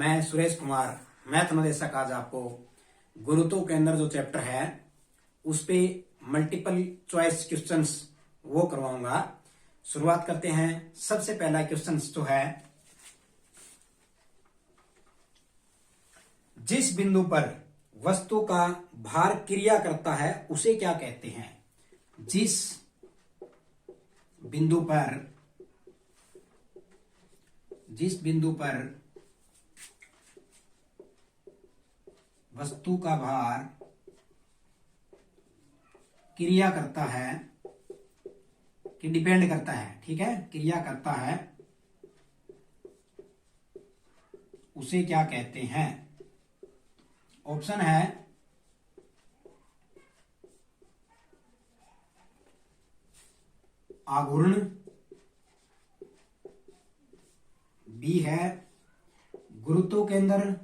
मैं सुरेश कुमार मैथ अनुदेशक आज आपको गुरुत्व के अंदर जो चैप्टर है उस पे मल्टीपल चॉइस क्वेश्चंस वो करवाऊंगा। शुरुआत करते हैं। सबसे पहला क्वेश्चंस जो है, जिस बिंदु पर वस्तु का भार क्रिया करता है उसे क्या कहते हैं? जिस बिंदु पर वस्तु का भार क्रिया करता है कि डिपेंड करता है, ठीक है, क्रिया करता है, उसे क्या कहते हैं? ऑप्शन है आघूर्ण, बी है गुरुत्व केंद्र,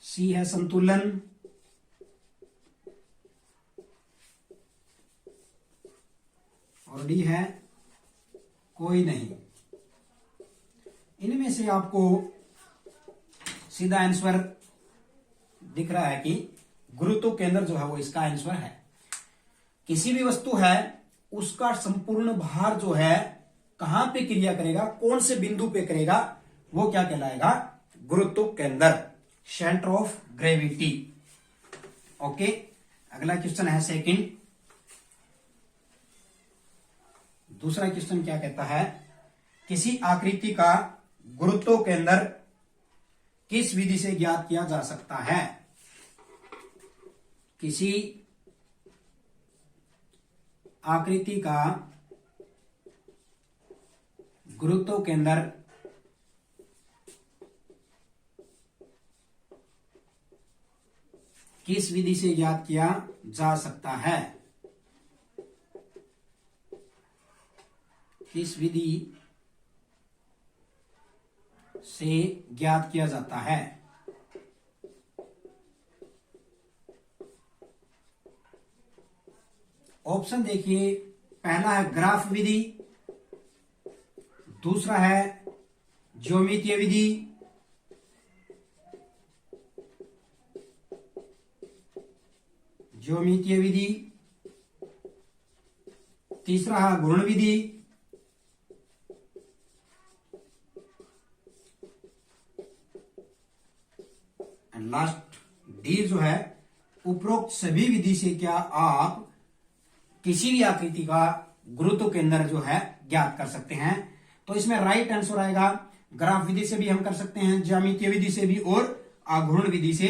सी है संतुलन, और डी है कोई नहीं। इनमें से आपको सीधा आंसर दिख रहा है कि गुरुत्व केंद्र जो है वो इसका आंसर है। किसी भी वस्तु है उसका संपूर्ण भार जो है कहां पे क्रिया करेगा, कौन से बिंदु पे करेगा, वो क्या कहलाएगा? गुरुत्व केंद्र, सेंटर ऑफ ग्रेविटी। ओके, अगला क्वेश्चन है सेकंड। दूसरा क्वेश्चन क्या कहता है? किसी आकृति का गुरुत्व केंद्र किस विधि से ज्ञात किया जा सकता है? किसी आकृति का गुरुत्व केंद्र किस विधि से ज्ञात किया जा सकता है? किस विधि से ज्ञात किया जाता है? ऑप्शन देखिए, पहला है ग्राफ विधि, दूसरा है ज्योमितीय विधि, तीसरा है घूर्ण विधि, एंड लास्ट डी जो है उपरोक्त सभी विधि से क्या आप किसी भी आकृति का गुरुत्व केंद्र जो है ज्ञात कर सकते हैं? तो इसमें राइट आंसर आएगा ग्राफ विधि से भी हम कर सकते हैं, ज्यामितीय विधि से भी और आघूर्ण विधि से।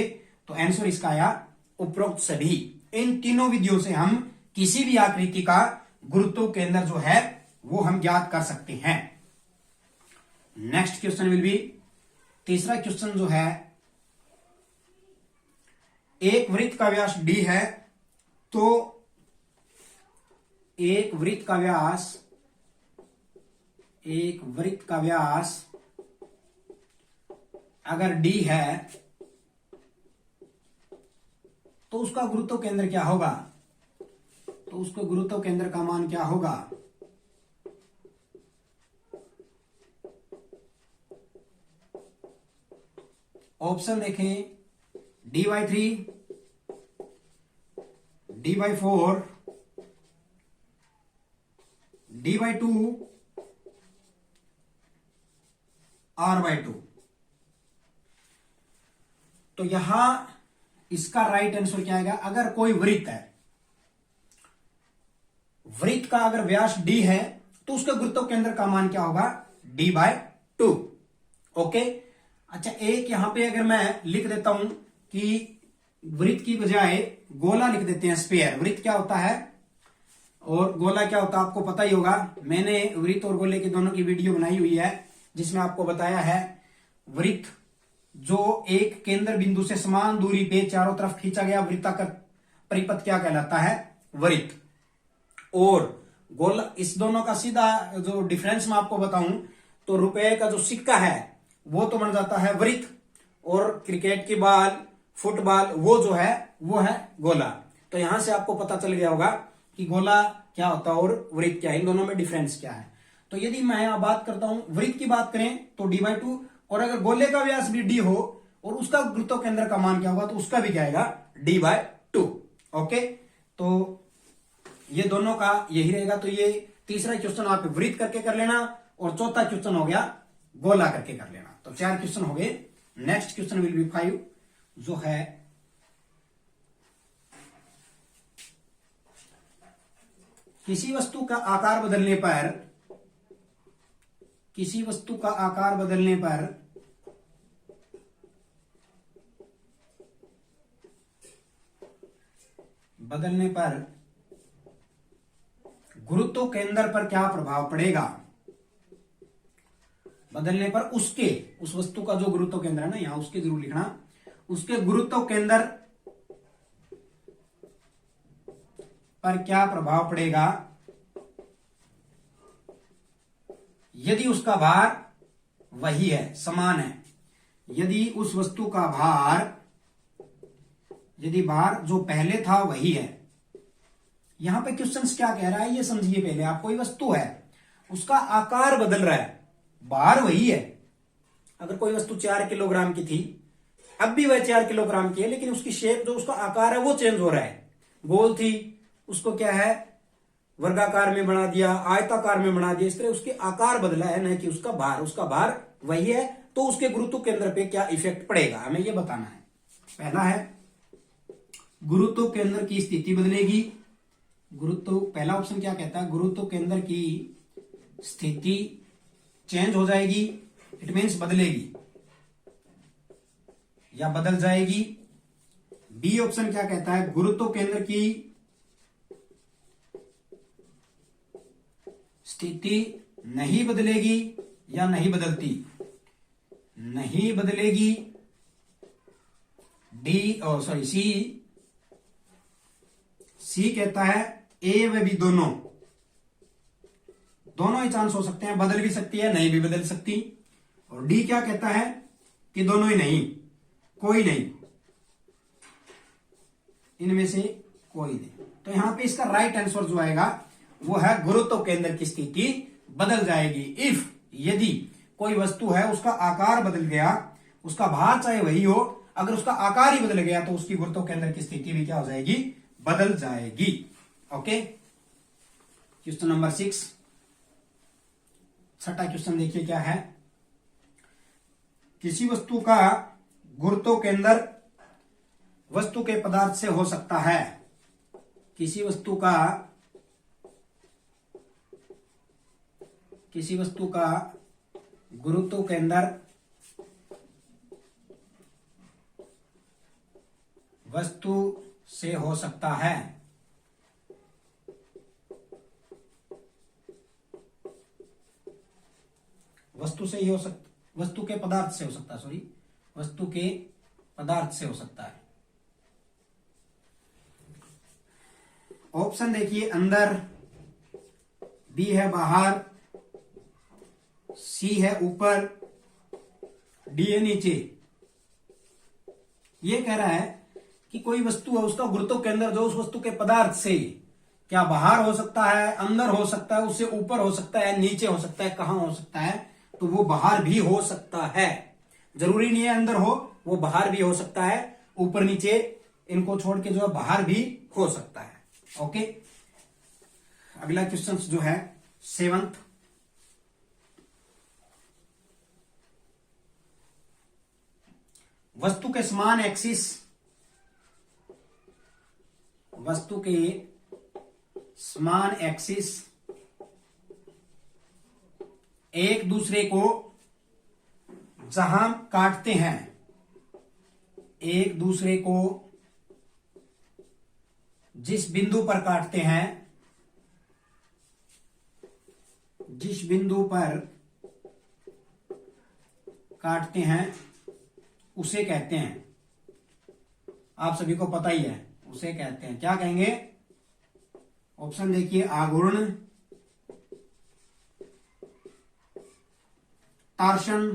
तो आंसर इसका आया उपरोक्त सभी। इन तीनों विधियों से हम किसी भी आकृति का गुरुत्व केंद्र जो है वो हम ज्ञात कर सकते हैं। नेक्स्ट क्वेश्चन विल बी, तीसरा क्वेश्चन जो है, एक वृत्त का व्यास d है, तो एक वृत्त का व्यास अगर d है तो उसका गुरुत्व केंद्र क्या होगा? तो उसके गुरुत्व केंद्र का मान क्या होगा? ऑप्शन देखें, d/3, d/4, d/2, r/2। तो यहां इसका राइट आंसर क्या आएगा? अगर कोई वृत्त है, वृत्त का अगर व्यास d है तो उसके गुरुत्व केंद्र का मान क्या होगा? d/2। ओके, अच्छा, एक यहां पे अगर मैं लिख देता हूं कि वृत्त की बजाय गोला लिख देते हैं, स्फीयर। वृत्त क्या होता है और गोला क्या होता है आपको पता ही होगा। मैंने वृत्त और गोले की दोनों की वीडियो बनाई हुई है जिसमें आपको बताया है वृत्त जो एक केंद्र बिंदु से समान दूरी पे चारों तरफ खींचा गया वृत्ताकार परिपथ क्या कहलाता है? वृत्त। और गोला, इस दोनों का सीधा जो डिफरेंस मैं आपको बताऊं तो रुपए का जो सिक्का है वो तो बन जाता है वृत्त, और क्रिकेट की बॉल, फुटबॉल वो जो है वो है गोला। तो यहां से आपको पता चल गया होगा कि गोला क्या होता है और वृत्त क्या है, इन दोनों में डिफरेंस क्या है। तो यदि मैं यहां बात करता हूं वृत्त की बात करें तो d/2, और अगर गोले का व्यास भी d हो और उसका गुरुत्व केंद्र का मान क्या होगा तो उसका भी क्या आएगा d/2। ओके, तो ये दोनों का यही रहेगा। तो ये तीसरा क्वेश्चन आप वृत्त करके कर लेना और चौथा क्वेश्चन हो गया गोला करके कर लेना। तो 4 क्वेश्चन हो गए। नेक्स्ट क्वेश्चन विल बी 5, जो है किसी वस्तु का आकार बदलने पर, किसी वस्तु का आकार बदलने पर गुरुत्व केंद्र पर क्या प्रभाव पड़ेगा। बदलने पर उसके, उस वस्तु का जो गुरुत्व केंद्र है ना, यहां उसके जरूर लिखना, उसके गुरुत्व केंद्र पर क्या प्रभाव पड़ेगा यदि उसका भार वही है, समान है। यदि उस वस्तु का भार, यदि भार जो पहले था वही है। यहां पे क्वेश्चन क्या कह रहा है ये समझिए पहले आप। कोई वस्तु है, उसका आकार बदल रहा है, भार वही है। अगर कोई वस्तु 4 किलोग्राम की थी, अब भी वह 4 किलोग्राम की है, लेकिन उसकी शेप, जो उसका आकार है वो चेंज हो रहा है। गोल थी, उसको क्या है वर्गाकार में बना दिया, आयताकार में बना दिया, इस तरह उसके आकार बदला है, न कि उसका भार। उसका भार वही है, तो उसके गुरुत्व केंद्र पे क्या इफेक्ट पड़ेगा हमें ये बताना है। पहला है गुरुत्व केंद्र की स्थिति बदलेगी। गुरुत्व, पहला ऑप्शन क्या कहता है, गुरुत्व केंद्र की स्थिति चेंज हो जाएगी, इट मीन्स बदलेगी या बदल जाएगी। बी ऑप्शन क्या कहता है, गुरुत्व केंद्र की स्थिति नहीं बदलेगी या नहीं बदलती, नहीं बदलेगी। सी कहता है ए व बी दोनों ही चांस हो सकते हैं, बदल भी सकती है, नहीं भी बदल सकती। और डी क्या कहता है कि दोनों ही नहीं, कोई नहीं, इनमें से कोई नहीं। तो यहां पे इसका राइट आंसर जो आएगा वो है गुरुत्व केंद्र की स्थिति बदल जाएगी। इफ, यदि कोई वस्तु है उसका आकार बदल गया, उसका भार चाहे वही हो, अगर उसका आकार ही बदल गया तो उसकी गुरुत्व केंद्र की स्थिति भी क्या हो जाएगी, बदल जाएगी। ओके, क्वेश्चन नंबर 6, छठा क्वेश्चन देखिए क्या है। किसी वस्तु का गुरुत्व केंद्र वस्तु के पदार्थ से हो सकता है। किसी वस्तु का गुरुत्व केंद्र वस्तु से हो सकता है। वस्तु से ही हो सकता, वस्तु के पदार्थ से हो सकता है, सॉरी, वस्तु के पदार्थ से हो सकता है। ऑप्शन देखिए, अंदर, बी है बाहर, सी है ऊपर, डी है नीचे। ये कह रहा है कि कोई वस्तु है, उसका गुरुत्व केंद्र जो उस वस्तु के पदार्थ से, क्या बाहर हो सकता है, अंदर हो सकता है, उससे ऊपर हो सकता है, नीचे हो सकता है, कहां हो सकता है, तो वो बाहर भी हो सकता है। जरूरी नहीं है अंदर हो, वो बाहर भी हो सकता है, ऊपर नीचे इनको छोड़ के जो है बाहर भी हो सकता है। ओके, अगला क्वेश्चन जो है 7th, वस्तु के समान एक्सिस, वस्तु के समान एक्सिस एक दूसरे को जहां काटते हैं, एक दूसरे को जिस बिंदु पर काटते हैं, जिस बिंदु पर काटते हैं उसे कहते हैं, आप सभी को पता ही है, उसे कहते हैं, क्या कहेंगे। ऑप्शन देखिए, आघूर्ण, टार्शन,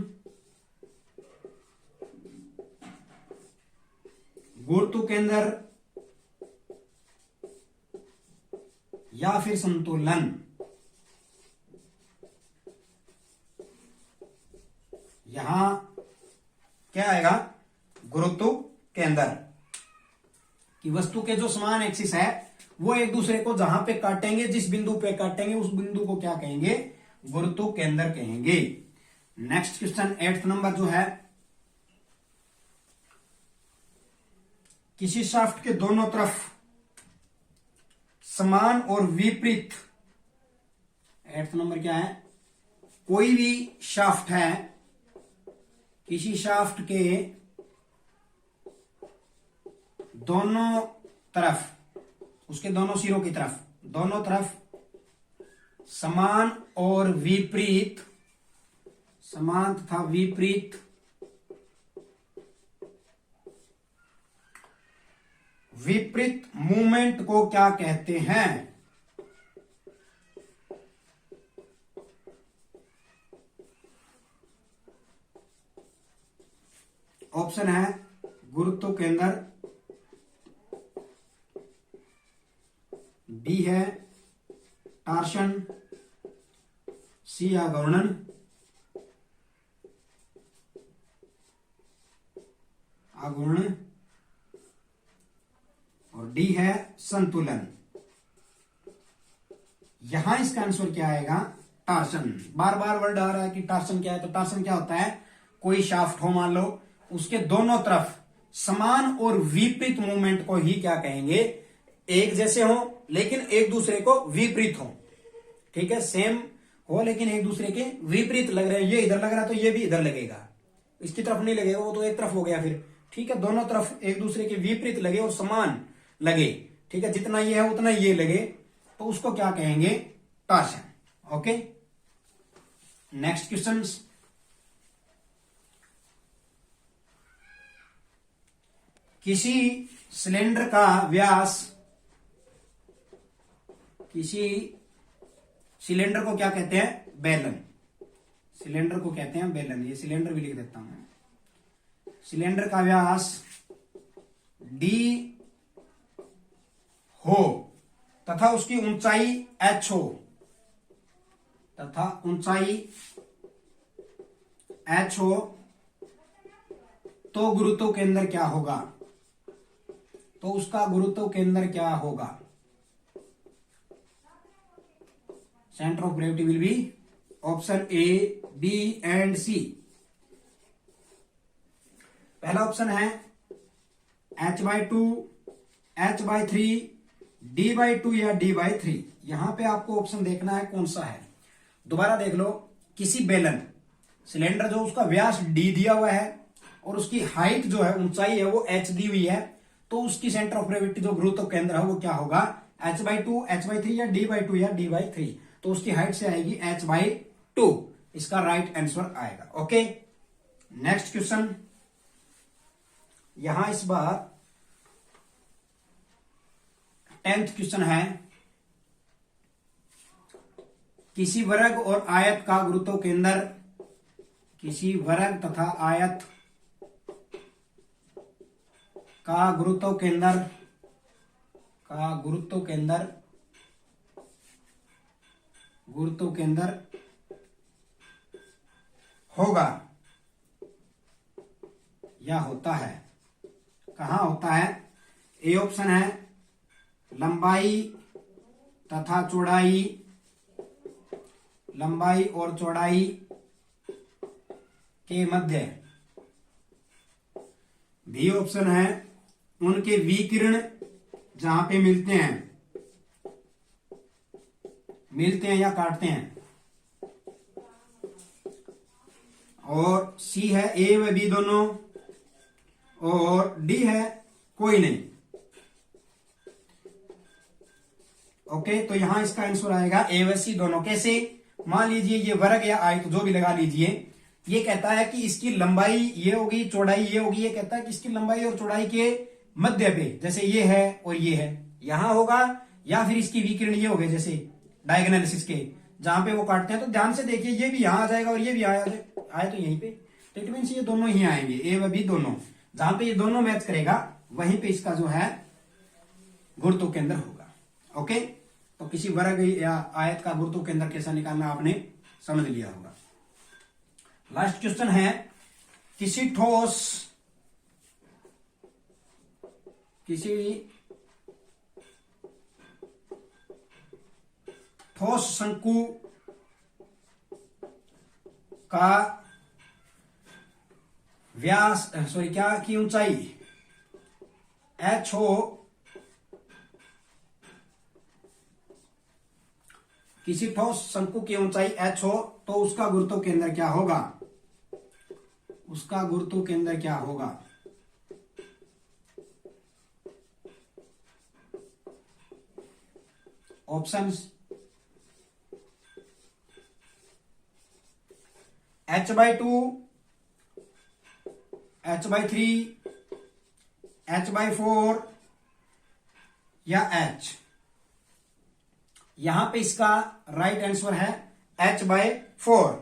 गुरुत्व केंद्र या फिर संतुलन। यहां क्या आएगा, गुरुत्व केंद्र कि वस्तु के जो समान एक्सिस है वो एक दूसरे को जहां पे काटेंगे, जिस बिंदु पे काटेंगे उस बिंदु को क्या कहेंगे, गुरुत्व केंद्र कहेंगे। नेक्स्ट क्वेश्चन 8th नंबर जो है, किसी शाफ्ट के दोनों तरफ समान और विपरीत, 8th नंबर क्या है, कोई भी शाफ्ट है, किसी शाफ्ट के दोनों तरफ, उसके दोनों सिरों की तरफ, दोनों तरफ समान और विपरीत, समान तथा विपरीत विपरीत मूवमेंट को क्या कहते हैं। ऑप्शन है गुरुत्व केंद्र, बी है टार्शन, सी आघूर्णन, आघूर्ण, और डी है संतुलन। यहां इसका आंसर क्या आएगा, टार्शन। बार बार वर्ड आ रहा है कि टार्शन क्या है, तो टार्शन क्या होता है, कोई शाफ्ट हो मान लो, उसके दोनों तरफ समान और विपरीत मूवमेंट को ही क्या कहेंगे, एक जैसे हो लेकिन एक दूसरे को विपरीत हो, ठीक है, सेम हो लेकिन एक दूसरे के विपरीत लग रहे हैं, ये इधर लग रहा है तो ये भी इधर लगेगा, इसकी तरफ नहीं लगेगा, वो तो एक तरफ हो गया फिर, ठीक है, दोनों तरफ एक दूसरे के विपरीत लगे और समान लगे, ठीक है, जितना ये है उतना ये लगे, तो उसको क्या कहेंगे, टार्शन। ओके, नेक्स्ट क्वेश्चन, किसी सिलेंडर का व्यास, किसी सिलेंडर को क्या कहते हैं, बेलन, सिलेंडर को कहते हैं बेलन, ये सिलेंडर भी लिख देता हूं, सिलेंडर का व्यास डी हो तथा उसकी ऊंचाई h हो, तथा ऊंचाई h हो, तो गुरुत्व केंद्र क्या होगा, तो उसका गुरुत्व केंद्र क्या होगा, centre of gravity will be option A, B and C. पहला ऑप्शन है h/2, h/3, d/2 या d/3। यहां पे आपको ऑप्शन देखना है कौन सा है, दोबारा देख लो, किसी बेलन, सिलेंडर जो उसका व्यास d दिया हुआ है और उसकी हाइट जो है, ऊंचाई है वो h दी हुई है, तो उसकी सेंटर ऑफ ग्रेविटी जो गुरुत्व केंद्र है वो क्या होगा, h/2, h/3 या d/2 या d/3, तो उसकी हाइट से आएगी h/2, इसका राइट आंसर आएगा। ओके, नेक्स्ट क्वेश्चन, यहां इस बार 10th क्वेश्चन है, किसी वर्ग और आयत का गुरुत्व केंद्र, किसी वर्ग तथा आयत का गुरुत्व केंद्र, का गुरुत्व केंद्र, गुरुत्व केंद्र होगा या होता है, कहां होता है, ए ऑप्शन है लंबाई तथा चौड़ाई, लंबाई और चौड़ाई के मध्य, बी ऑप्शन है उनके विकिरण जहां पे मिलते हैं या काटते हैं, और सी है ए व बी दोनों, और डी है कोई नहीं। ओके, तो यहां इसका आंसर आएगा ए व सी दोनों। कैसे, मान लीजिए ये वर्ग या आयत जो भी लगा लीजिए, ये कहता है कि इसकी लंबाई ये होगी, चौड़ाई ये होगी, ये कहता है कि इसकी लंबाई और चौड़ाई के मध्य पे, जैसे ये है और ये है, यहां होगा, या फिर इसकी विकिरण ये हो गए जैसे डायगोनलिसिस के, जहां पे वो काटते हैं, तो ध्यान से देखिए ये भी यहां आ जाएगा और ये भी आए तो यहीं पे, तो इट मीन्स ये दोनों ही आएंगे, ए व बी दोनों, जहां पे ये दोनों मैच करेगा वहीं पे इसका जो है गुरुत्व केंद्र होगा। ओके, तो किसी वर्ग या आयत का गुरुत्व केंद्र कैसा निकालना आपने समझ लिया होगा। लास्ट क्वेश्चन है, किसी ठोस शंकु का व्यास क्या की ऊंचाई h हो, किसी ठोस शंकु की ऊंचाई h हो तो उसका गुरुत्व केंद्र क्या होगा? उसका गुरुत्व केंद्र क्या होगा? ऑप्शंस h/2, h/3, h/4 या h। यहां पे इसका राइट आंसर है h/4।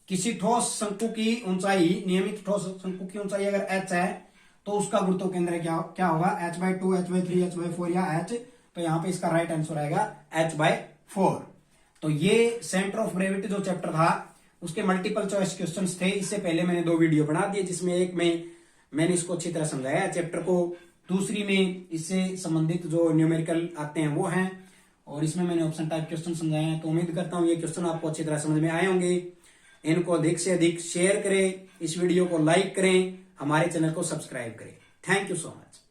किसी ठोस शंकु की ऊंचाई, नियमित ठोस शंकु की ऊंचाई अगर h है तो उसका गुरुत्व केंद्र क्या होगा? h/2, h/3, h/4 या h। तो यहां पे इसका राइट आंसर आएगा h/4। तो ये सेंटर ऑफ ग्रेविटी जो चैप्टर था उसके मल्टीपल चॉइस क्वेश्चंस थे। इससे पहले मैंने 2 वीडियो बना दिए, जिसमें एक में मैंने इसको अच्छी तरह समझाया चैप्टर को, दूसरी में इससे संबंधित जो न्यूमेरिकल आते हैं वो हैं, और इसमें मैंने ऑप्शन टाइप क्वेश्चन समझाए हैं। तो उम्मीद करता हूं ये क्वेश्चन आपको अच्छी तरह समझ में आए होंगे। इनको अधिक से अधिक शेयर करें, इस वीडियो को लाइक करें, हमारे चैनल को सब्सक्राइब करें। Thank you so much.